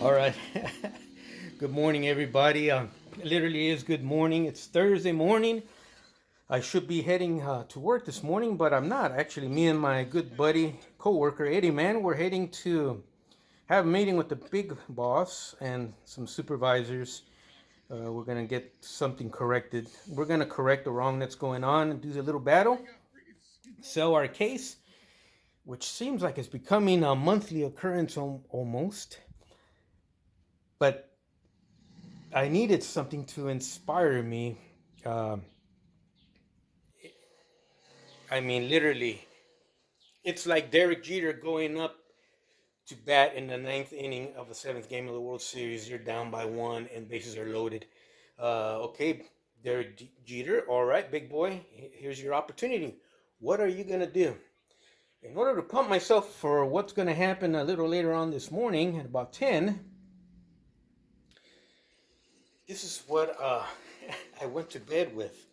All right. Good morning, everybody. It literally is good morning. It's Thursday morning. I should be heading to work this morning, but I'm not. Actually, me and my good buddy, coworker Eddie, man, we're heading to have a meeting with the big boss and some supervisors. We're gonna get something corrected. We're gonna correct the wrong that's going on and do a little battle, sell our case, which seems like it's becoming a monthly occurrence almost. But I needed something to inspire me. Um, I mean, literally, it's like Derek Jeter going up to bat in the ninth inning of the seventh game of the World Series. You're down by one and bases are loaded. Okay, Derek Jeter, all right, big boy, here's your opportunity. What are you going to do? In order to pump myself for what's going to happen a little later on this morning at about 10, this is what I went to bed with.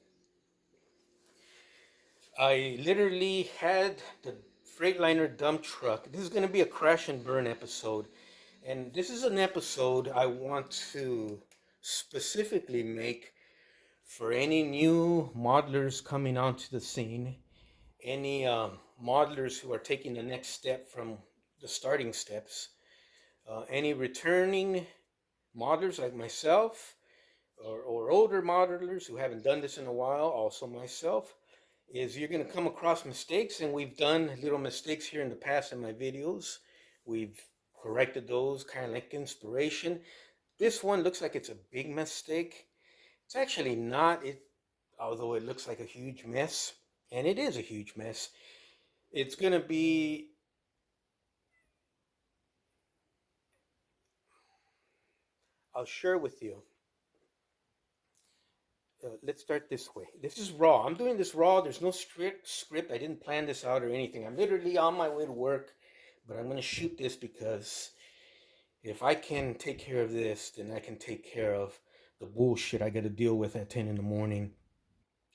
I literally had the Freightliner dump truck. This is going to be a crash and burn episode. And this is an episode I want to specifically make for any new modelers coming onto the scene, any modelers who are taking the next step from the starting steps, any returning modelers like myself, or older modelers who haven't done this in a while, also myself, is you're going to come across mistakes, and we've done little mistakes here in the past in my videos. We've corrected those, kind of like inspiration. This one looks like it's a big mistake. It's actually not, although it looks like a huge mess, and it is a huge mess. It's going to be, I'll share with you. Let's start this way. This is raw. I'm doing this raw. There's no script. I didn't plan this out or anything. I'm literally on my way to work, but I'm going to shoot this because if I can take care of this, then I can take care of the bullshit I got to deal with at 10 in the morning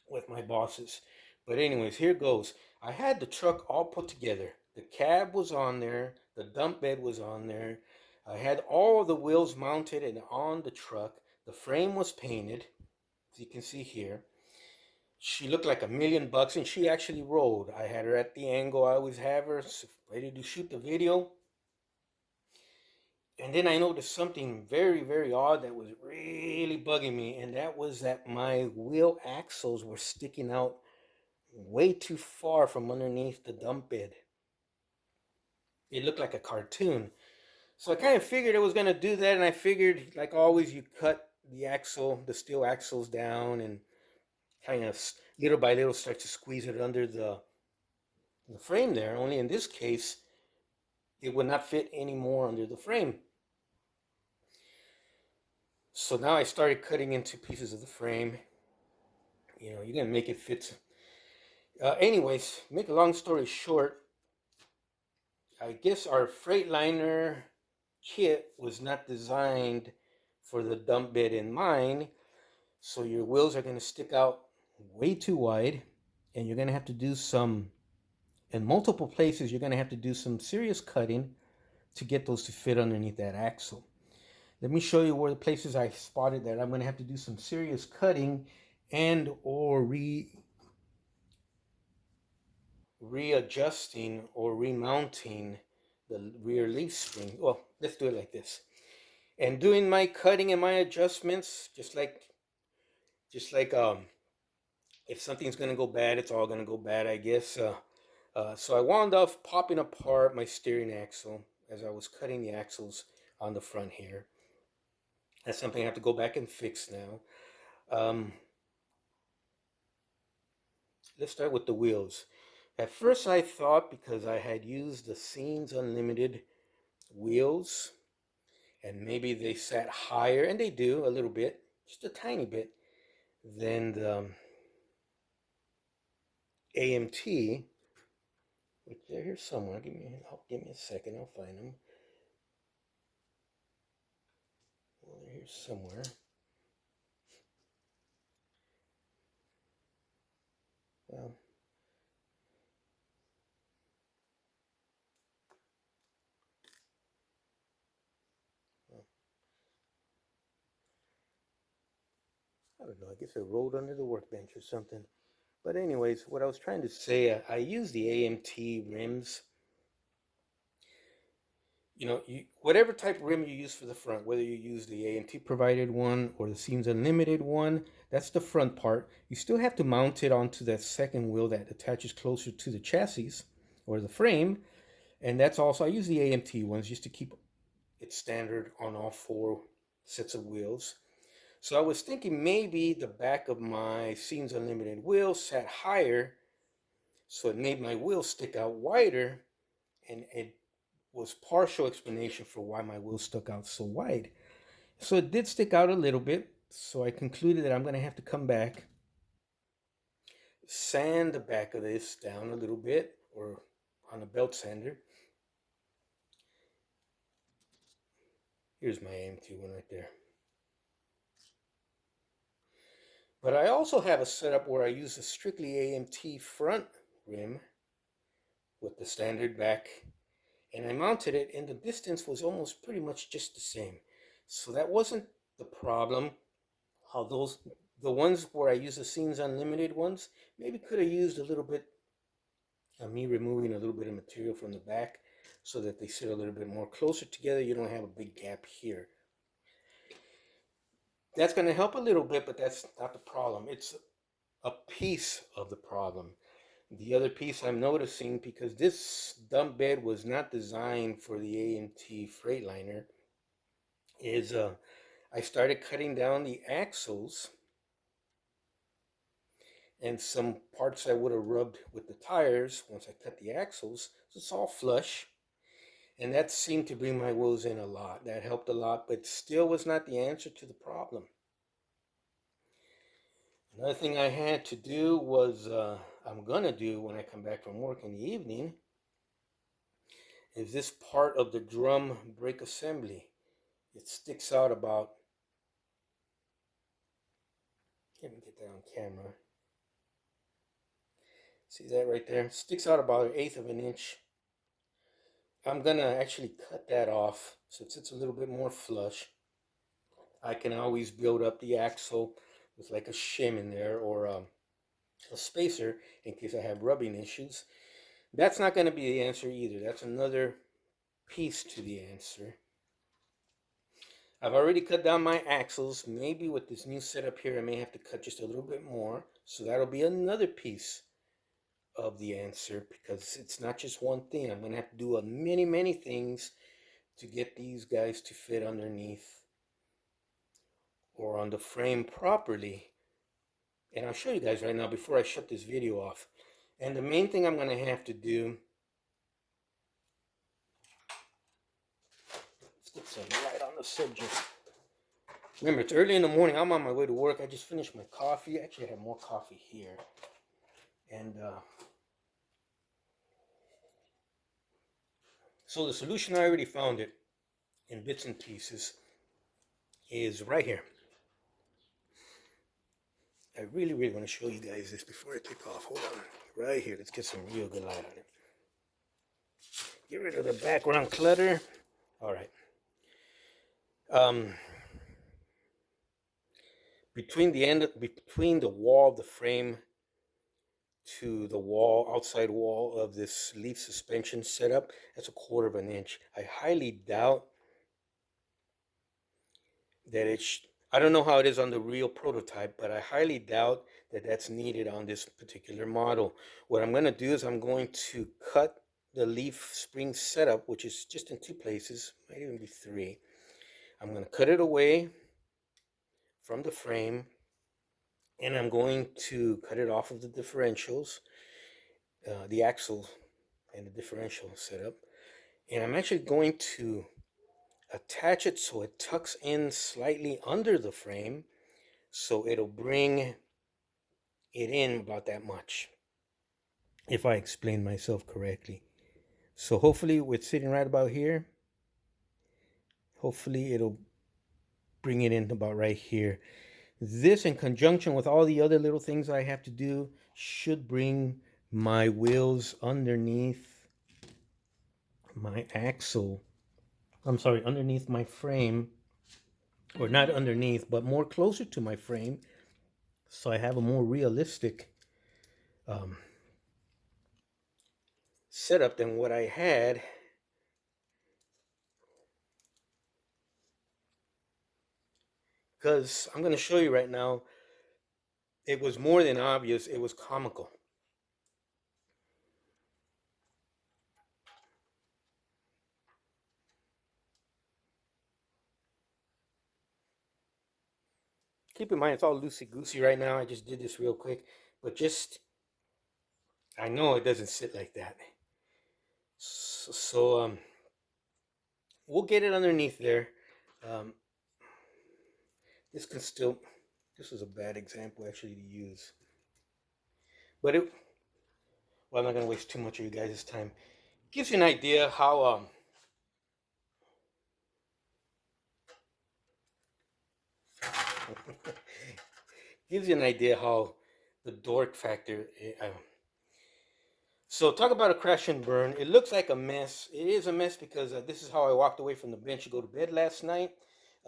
with my bosses. But anyways, here goes. I had the truck all put together. The cab was on there. The dump bed was on there. I had all the wheels mounted and on the truck. The frame was painted, as you can see here. She looked like $1,000,000, and she actually rolled. I had her at the angle I always have her, ready to shoot the video. And then I noticed something very, very odd that was really bugging me, and that was that my wheel axles were sticking out way too far from underneath the dump bed. It looked like a cartoon. So I kind of figured it was going to do that, and I figured, like always, you cut the steel axles down, and kind of little by little start to squeeze it under the frame there. Only in this case, it would not fit anymore under the frame. So now I started cutting into pieces of the frame. You know, you're going to make it fit. Anyways, make a long story short, I guess our Freightliner kit was not designed for the dump bed in mind. So your wheels are going to stick out way too wide, and you're going to have to do in multiple places, you're going to have to do some serious cutting to get those to fit underneath that axle. Let me show you where the places I spotted that I'm going to have to do some serious cutting and or readjusting or remounting the rear leaf spring. Well, let's do it like this. And doing my cutting and my adjustments, just like if something's gonna go bad, it's all gonna go bad, I guess. So I wound up popping apart my steering axle as I was cutting the axles on the front here. That's something I have to go back and fix now. Um, let's start with the wheels. At first I thought, because I had used the Scenes Unlimited wheels, and maybe they sat higher, and they do a little bit, just a tiny bit, than the AMT, which they're here somewhere. Give me a second, I'll find them. Well, they're here somewhere. Well, I don't know, I guess it rolled under the workbench or something. But anyways, what I was trying to say, I use the AMT rims. You know, whatever type of rim you use for the front, whether you use the AMT provided one or the Seams Unlimited one, that's the front part. You still have to mount it onto that second wheel that attaches closer to the chassis or the frame. And that's also, I use the AMT ones just to keep it standard on all four sets of wheels. So I was thinking maybe the back of my Seams Unlimited wheel sat higher, so it made my wheel stick out wider, and it was partial explanation for why my wheel stuck out so wide. So it did stick out a little bit, so I concluded that I'm going to have to come back, sand the back of this down a little bit, or on a belt sander. Here's my AMT one right there. But I also have a setup where I use a strictly AMT front rim with the standard back, and I mounted it, and the distance was almost pretty much just the same. So that wasn't the problem. How the ones where I use the Seams Unlimited ones, maybe could have used a little bit of me removing a little bit of material from the back so that they sit a little bit more closer together. You don't have a big gap here. That's going to help a little bit, but that's not the problem. It's a piece of the problem. The other piece I'm noticing, because this dump bed was not designed for the AMT Freightliner, is I started cutting down the axles and some parts I would have rubbed with the tires once I cut the axles. So it's all flush. And that seemed to bring my wheels in a lot. That helped a lot, but still was not the answer to the problem. Another thing I had to do was, I'm going to do when I come back from work in the evening, is this part of the drum brake assembly. It sticks out about, let me get that on camera. See that right there? It sticks out about 1/8 of an inch. I'm going to actually cut that off so it sits a little bit more flush. I can always build up the axle with like a shim in there, or a spacer in case I have rubbing issues. That's not going to be the answer either. That's another piece to the answer. I've already cut down my axles. Maybe with this new setup here, I may have to cut just a little bit more. So that'll be another piece of the answer, because it's not just one thing. I'm going to have to do many things to get these guys to fit underneath or on the frame properly. And I'll show you guys right now before I shut this video off. And the main thing I'm going to have to do, let's get some light on the subject. Remember, it's early in the morning. I'm on my way to work. I just finished my coffee. Actually, I have more coffee here. And so the solution, I already found it in bits and pieces, is right here. I really want to show you guys this before I take off. Hold on. Right here. Let's get some real good light on it. Get rid of the background clutter. All right. Between the wall of the frame to the outside wall of this leaf suspension setup, that's 1/4 of an inch. I highly doubt that I don't know how it is on the real prototype, but I highly doubt that that's needed on this particular model. What I'm going to do is I'm going to cut the leaf spring setup, which is just in 2 places, might even be 3. I'm going to cut it away from the frame, and I'm going to cut it off of the differentials, the axle and the differential setup, and I'm actually going to attach it so it tucks in slightly under the frame, so it'll bring it in about that much, if I explain myself correctly. So hopefully with sitting right about here, hopefully it'll bring it in about right here. This, in conjunction with all the other little things I have to do, should bring my wheels underneath my axle. I'm sorry, underneath my frame, or not underneath, but more closer to my frame, So I have a more realistic um, setup than what I had. Because I'm going to show you right now, it was more than obvious, it was comical. Keep in mind, it's all loosey-goosey right now. I just did this real quick. But just, I know it doesn't sit like that. So, we'll get it underneath there. Um, this can still, this was a bad example actually to use. But it, well, I'm not going to waste too much of you guys' time. Gives you an idea how, gives you an idea how the dork factor. So talk about a crash and burn. It looks like a mess. It is a mess because this is how I walked away from the bench to go to bed last night.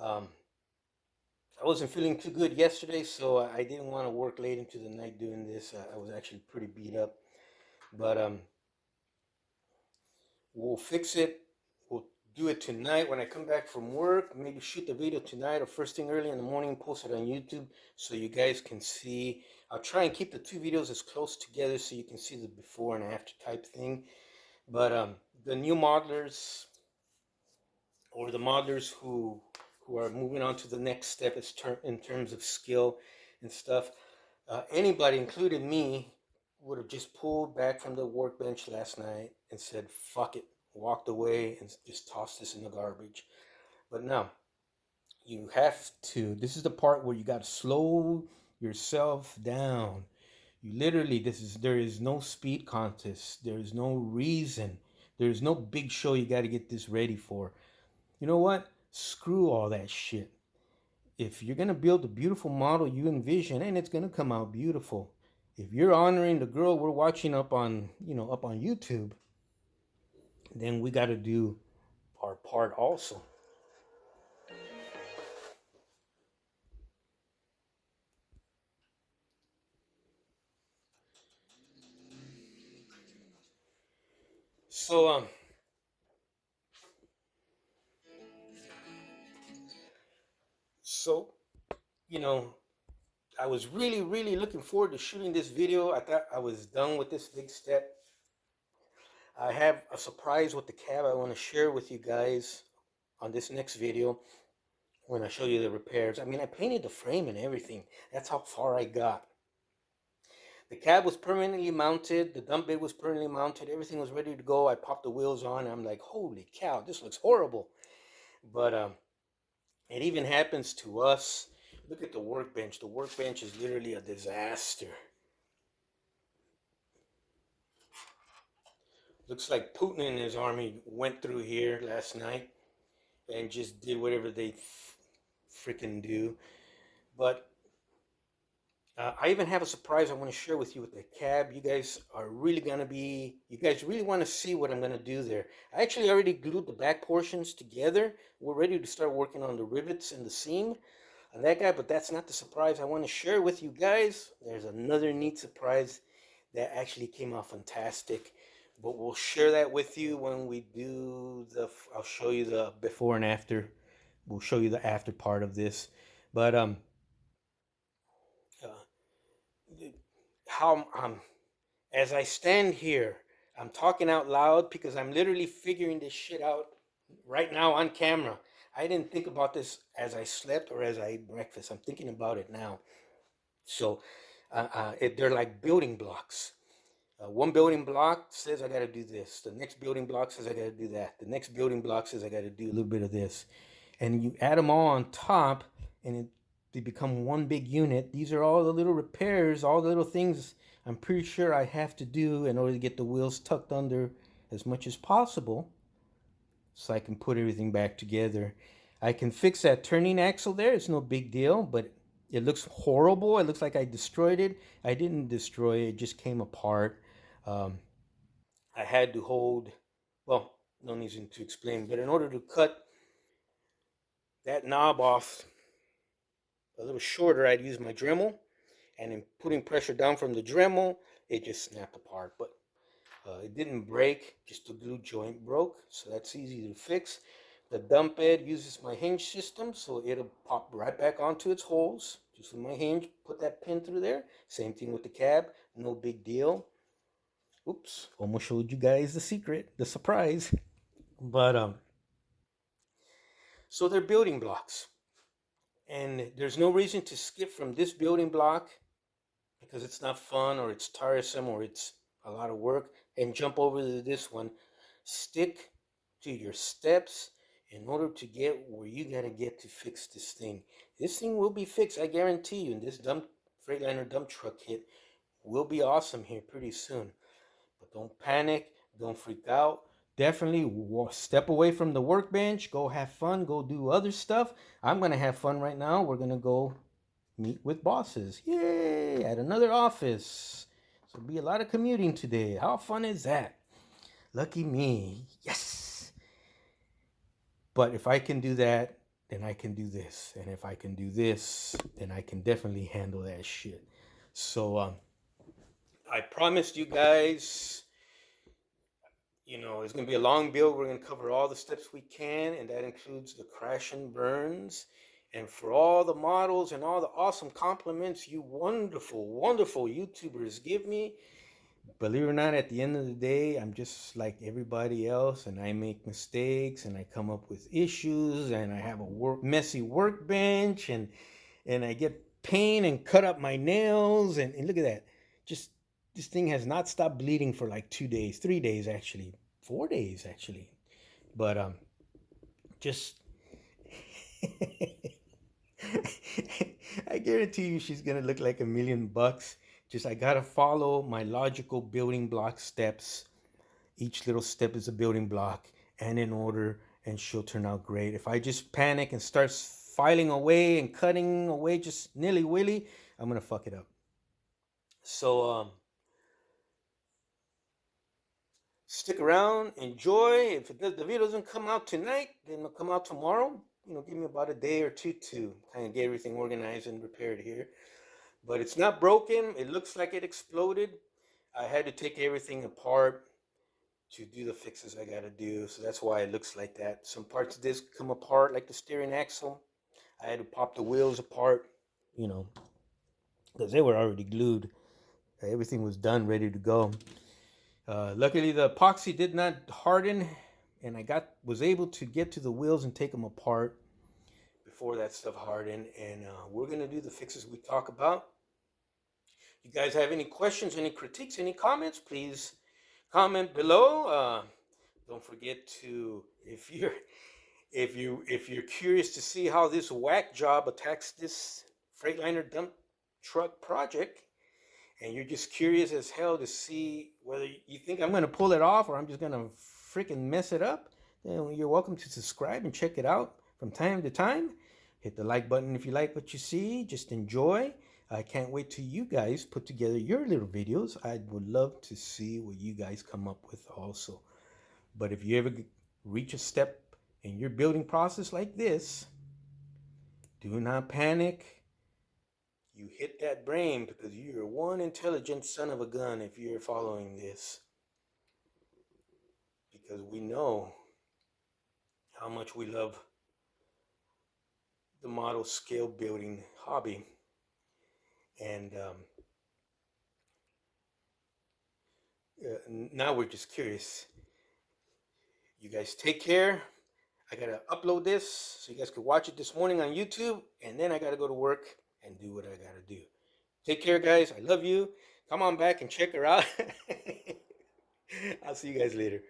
Um, I wasn't feeling too good yesterday, so I didn't want to work late into the night doing this. I was actually pretty beat up, but we'll fix it. We'll do it tonight when I come back from work. Maybe shoot the video tonight or first thing early in the morning, post it on YouTube so you guys can see. I'll try and keep the two videos as close together so you can see the before and after type thing. But the new modelers or the modelers who are moving on to the next step in terms of skill and stuff, anybody, including me, would have just pulled back from the workbench last night and said, fuck it, walked away and just tossed this in the garbage. But now, you have to, this is the part where you got to slow yourself down. You literally, there is no speed contest. There is no reason. There is no big show you got to get this ready for. You know what? Screw all that shit. If you're gonna build a beautiful model you envision, and it's gonna come out beautiful. If you're honoring the girl we're watching up on, up on YouTube, then we got to do our part also. So so you know, I was really, really looking forward to shooting this video. I thought I was done with this big step. I have a surprise with the cab I want to share with you guys on this next video when I show you the repairs. I mean, I painted the frame and everything. That's how far I got. The cab was permanently mounted. The dump bed was permanently mounted. Everything was ready to go. I popped the wheels on. I'm like, holy cow, this looks horrible. But it even happens to us. Look at the workbench. The workbench is literally a disaster. Looks like Putin and his army went through here last night and just did whatever they freaking do. But I even have a surprise I want to share with you with the cab. You guys really want to see what I'm going to do there. I actually already glued the back portions together. We're ready to start working on the rivets and the seam on that guy, but that's not the surprise I want to share with you guys. There's another neat surprise that actually came out fantastic, but we'll share that with you when we do I'll show you the before and after. We'll show you the after part of this. But uh, how as I stand here, I'm talking out loud because I'm literally figuring this shit out right now on camera. I didn't think about this as I slept or as I ate breakfast. I'm thinking about it now. So they're like building blocks. One building block says I got to do this. The next building block says I got to do that. The next building block says I got to do a little bit of this. And you add them all on top, and they become one big unit. These are all the little repairs, all the little things I'm pretty sure I have to do in order to get the wheels tucked under as much as possible so I can put everything back together. I can fix that turning axle there. It's no big deal, but it looks horrible. It looks like I destroyed it. I didn't destroy it. It just came apart. Um, I had to hold, well, no need to explain, but in order to cut that knob off a little shorter, I'd use my Dremel, and in putting pressure down from the Dremel, it just snapped apart. But it didn't break, just the glue joint broke, so that's easy to fix. The dump bed uses my hinge system, so it'll pop right back onto its holes. Just with my hinge, put that pin through there. Same thing with the cab, no big deal. Oops, almost showed you guys the secret, the surprise. But so they're building blocks. And there's no reason to skip from this building block because it's not fun or it's tiresome or it's a lot of work and jump over to this one. Stick to your steps in order to get where you gotta get to fix this thing. This thing will be fixed, I guarantee you. And this Freightliner dump truck kit will be awesome here pretty soon. But don't panic, don't freak out. Definitely step away from the workbench, go have fun, go do other stuff. I'm gonna have fun right now. We're gonna go meet with bosses. Yay! At another office. So be a lot of commuting today. How fun is that? Lucky me. Yes! But if I can do that, then I can do this. And if I can do this, then I can definitely handle that shit. So I promised you guys, it's going to be a long build. We're going to cover all the steps we can, and that includes the crash and burns. And for all the models and all the awesome compliments you wonderful, wonderful YouTubers give me, believe it or not, at the end of the day, I'm just like everybody else, and I make mistakes, and I come up with issues, and I have a messy workbench, and I get pain and cut up my nails, and look at that. Just this thing has not stopped bleeding for like 2 days, 3 days actually, 4 days actually. But just I guarantee you she's gonna look like $1,000,000. Just I gotta follow my logical building block steps. Each little step is a building block and in order, and she'll turn out great. If I just panic and start filing away and cutting away just nilly-willy, I'm gonna fuck it up. So stick around, enjoy. If the video doesn't come out tonight, then it'll come out tomorrow. Give me about a day or two to kind of get everything organized and prepared here. But it's not broken. It looks like it exploded. I had to take everything apart to do the fixes I got to do. So that's why it looks like that. Some parts of this come apart, like the steering axle. I had to pop the wheels apart, because they were already glued. Everything was done, ready to go. Luckily, the epoxy did not harden, and I was able to get to the wheels and take them apart before that stuff hardened. And we're going to do the fixes we talk about. You guys have any questions, any critiques, any comments, please comment below. Don't forget to, if you're curious to see how this whack job attacks this Freightliner dump truck project, and you're just curious as hell to see whether you think I'm going to pull it off or I'm just going to freaking mess it up, then you're welcome to subscribe and check it out from time to time. Hit the like button if you like what you see. Just enjoy. I can't wait till you guys put together your little videos. I would love to see what you guys come up with also. But if you ever reach a step in your building process like this, do not panic. You hit that brain because you're one intelligent son of a gun if you're following this. Because we know how much we love the model scale building hobby. And now we're just curious. You guys take care. I gotta upload this so you guys can watch it this morning on YouTube, and then I gotta go to work and do what I gotta do. Take care, guys. I love you. Come on back and check her out. I'll see you guys later.